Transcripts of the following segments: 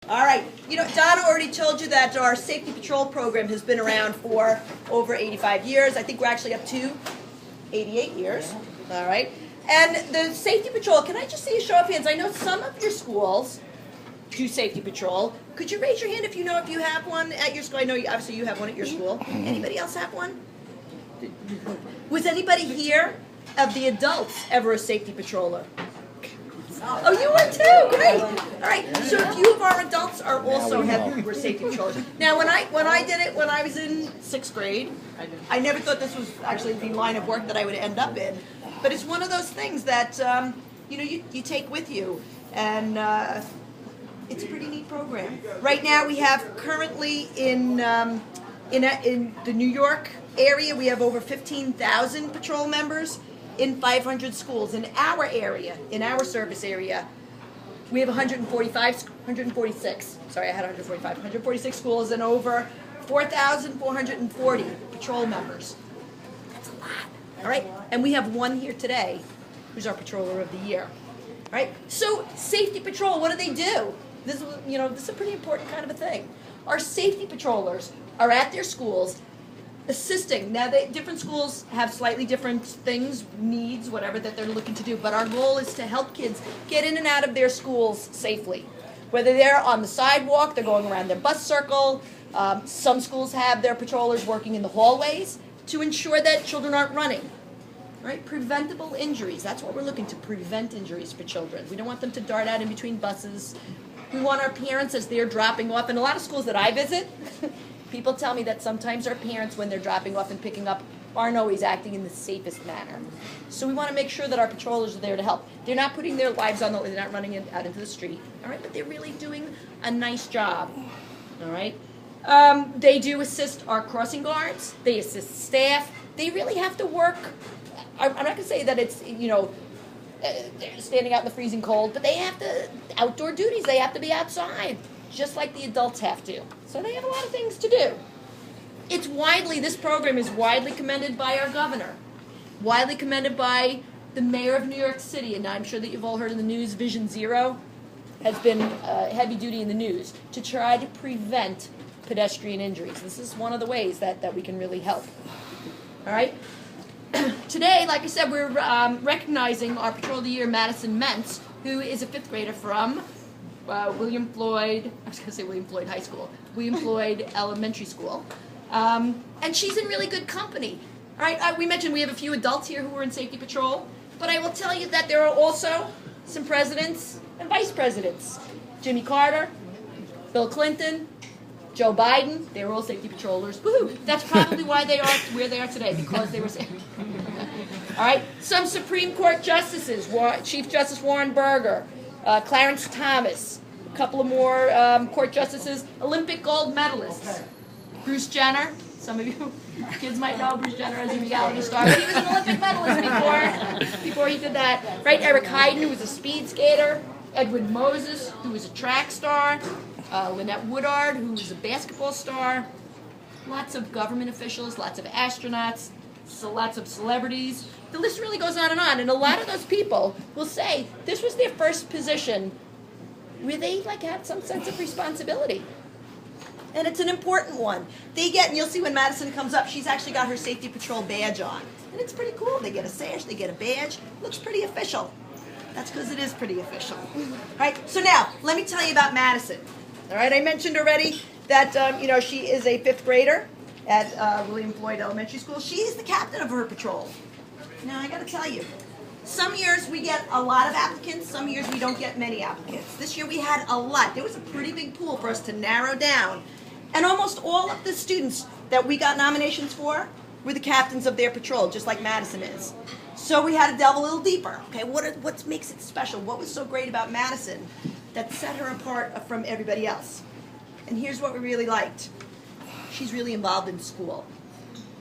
All right, you know, Donna already told you that our safety patrol program has been around for over 85 years. I think we're actually up to 88 years. All right, and the safety patrol, can I just see a show of hands? I know some of your schools do safety patrol. Could you raise your hand if you know if you have one at your school? I know obviously you have one at your school. Anybody else have one? Was anybody here of the adults ever a safety patroller? Oh, you were too. Great. All right. So a few of our adults are also were safety patrollers. Now, when I did it when I was in 6th grade, I never thought this was actually the line of work that I would end up in. But it's one of those things that you know you take with you, and it's a pretty neat program. Right now, we have currently in the New York area, we have over 15,000 patrol members in 500 schools. In our area, in our service area, we have 146. Sorry, I had 145. 146 schools and over 4,440 patrol members. That's a lot. All right, and we have one here today, who's our patroller of the year. All right. So safety patrol, what do? This is, you know, this is a pretty important kind of a thing. Our safety patrollers are at their schools assisting. Now, different schools have slightly different things, needs, whatever that they're looking to do, but our goal is to help kids get in and out of their schools safely. Whether they're on the sidewalk, they're going around their bus circle, some schools have their patrollers working in the hallways to ensure that children aren't running. Right? Preventable injuries, that's what we're looking to prevent injuries for children. We don't want them to dart out in between buses. We want our parents, as they're dropping off, and a lot of schools that I visit, people tell me that sometimes our parents, when they're dropping off and picking up, aren't always acting in the safest manner. So we want to make sure that our patrollers are there to help. They're not putting their lives on the line, they're not running out into the street, all right? But they're really doing a nice job, all right? They do assist our crossing guards, they assist staff. They really have to work. I'm not going to say that it's, you know, they're standing out in the freezing cold, but they have to, outdoor duties, they have to be outside, just like the adults have to. So they have a lot of things to do. This program is widely commended by our governor, widely commended by the mayor of New York City, and I'm sure that you've all heard in the news, Vision Zero has been heavy duty in the news to try to prevent pedestrian injuries. This is one of the ways that we can really help. All right? Today, like I said, we're recognizing our Patrol of the Year, Madison Mentz, who is a 5th grader from William Floyd High School, William Floyd Elementary School. And she's in really good company. All right, we mentioned we have a few adults here who are in safety patrol, but I will tell you that there are also some presidents and vice presidents. Jimmy Carter, Bill Clinton, Joe Biden, they were all safety patrollers. Woohoo! That's probably why they are where they are today, because they were safety. All right, some Supreme Court justices, Chief Justice Warren Burger, Clarence Thomas, a couple of more court justices, Olympic gold medalists. Bruce Jenner, some of you kids might know Bruce Jenner as a reality star, but he was an Olympic medalist before he did that. Right, Eric Heiden, who was a speed skater, Edwin Moses, who was a track star, Lynette Woodard, who was a basketball star, lots of government officials, lots of astronauts, so lots of celebrities. The list really goes on, and a lot of those people will say this was their first position where they had some sense of responsibility. And it's an important one. They get, and you'll see when Madison comes up, she's actually got her safety patrol badge on. And it's pretty cool. They get a sash, they get a badge. Looks pretty official. That's because it is pretty official. All right, so now, let me tell you about Madison. All right, I mentioned already that, you know, she is a 5th grader at William Floyd Elementary School. She's the captain of her patrol. Now, I got to tell you, some years we get a lot of applicants, some years we don't get many applicants. This year we had a lot. There was a pretty big pool for us to narrow down. And almost all of the students that we got nominations for were the captains of their patrol, just like Madison is. So we had to delve a little deeper. Okay, what makes it special? What was so great about Madison that set her apart from everybody else? And here's what we really liked. She's really involved in school.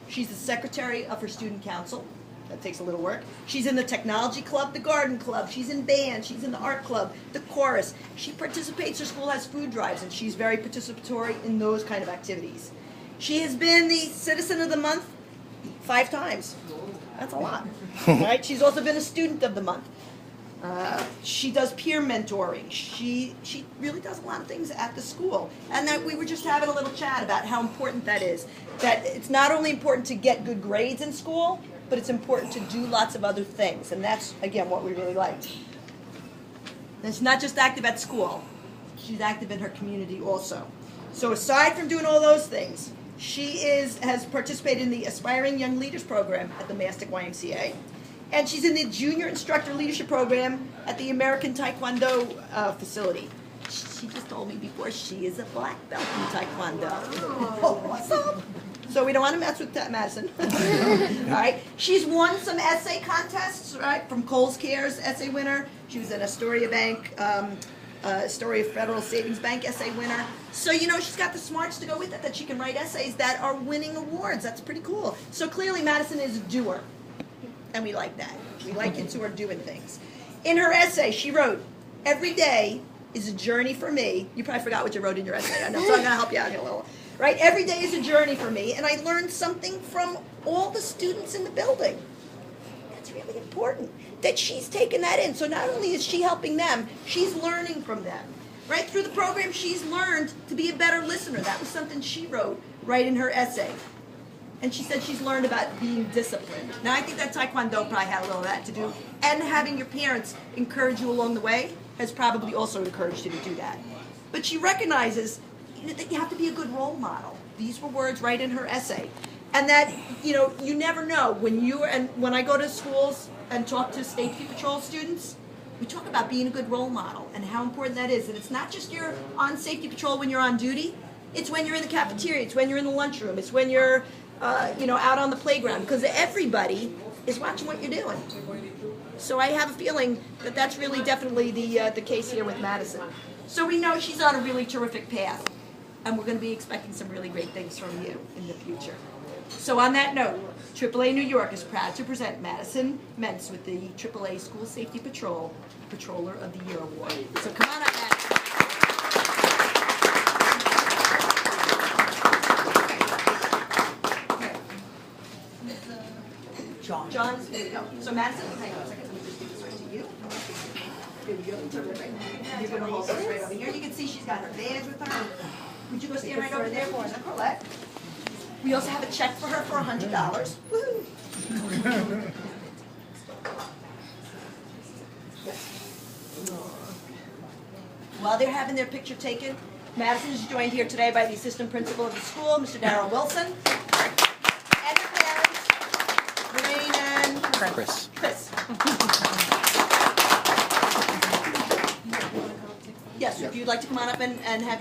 She's the secretary of her student council. That takes a little work. She's in the technology club, the garden club. She's in band. She's in the art club, the chorus. She participates. Her school has food drives, and she's very participatory in those kind of activities. She has been the Citizen of the Month 5 times. That's a lot. Right? She's also been a Student of the Month. She does peer mentoring. She really does a lot of things at the school. And that we were just having a little chat about how important that is. That it's not only important to get good grades in school, but it's important to do lots of other things. And that's, again, what we really liked. And she's not just active at school. She's active in her community also. So aside from doing all those things, she has participated in the Aspiring Young Leaders Program at the Mastic YMCA. And she's in the Junior Instructor Leadership Program at the American Taekwondo facility. She just told me before she is a black belt in Taekwondo. Oh, awesome. So we don't want to mess with that, Madison. All right. She's won some essay contests, right, from Coles Cares essay winner. She was an Astoria Bank, Astoria Federal Savings Bank essay winner. So, you know, she's got the smarts to go with it, that she can write essays that are winning awards. That's pretty cool. So clearly Madison is a doer. And we like that. We like kids who are doing things. In her essay, she wrote, "Every day is a journey for me." You probably forgot what you wrote in your essay, I know, so I'm going to help you out here a little. Right? "Every day is a journey for me, and I learned something from all the students in the building." That's really important, that she's taken that in. So not only is she helping them, she's learning from them. Right? Through the program, she's learned to be a better listener. That was something she wrote right in her essay. And she said she's learned about being disciplined. Now, I think that Taekwondo probably had a little of that to do. And having your parents encourage you along the way has probably also encouraged you to do that. But she recognizes that you have to be a good role model. These were words right in her essay. And that, you know, you never know. When I go to schools and talk to Safety Patrol students, we talk about being a good role model and how important that is. And it's not just you're on Safety Patrol when you're on duty. It's when you're in the cafeteria. It's when you're in the lunchroom. It's when you're out on the playground, because everybody is watching what you're doing. So I have a feeling that that's really definitely the case here with Madison. So we know she's on a really terrific path, and we're going to be expecting some really great things from you in the future. So on that note, AAA New York is proud to present Madison Mentz with the AAA School Safety Patrol Patroller of the Year Award. So come on up, Madison. John's, there you go. So Madison, hang on a second, let me just do this right to you. Here we go, terrific. You're going to hold this right over here. You can see she's got her badge with her. Would you go stand right over there for her, Colette? We also have a check for her for $100. Woohoo! While they're having their picture taken, Madison is joined here today by the assistant principal of the school, Mr. Darrell Wilson. And the parents, Lorraine and Chris. Yes, if you'd like to come on up and have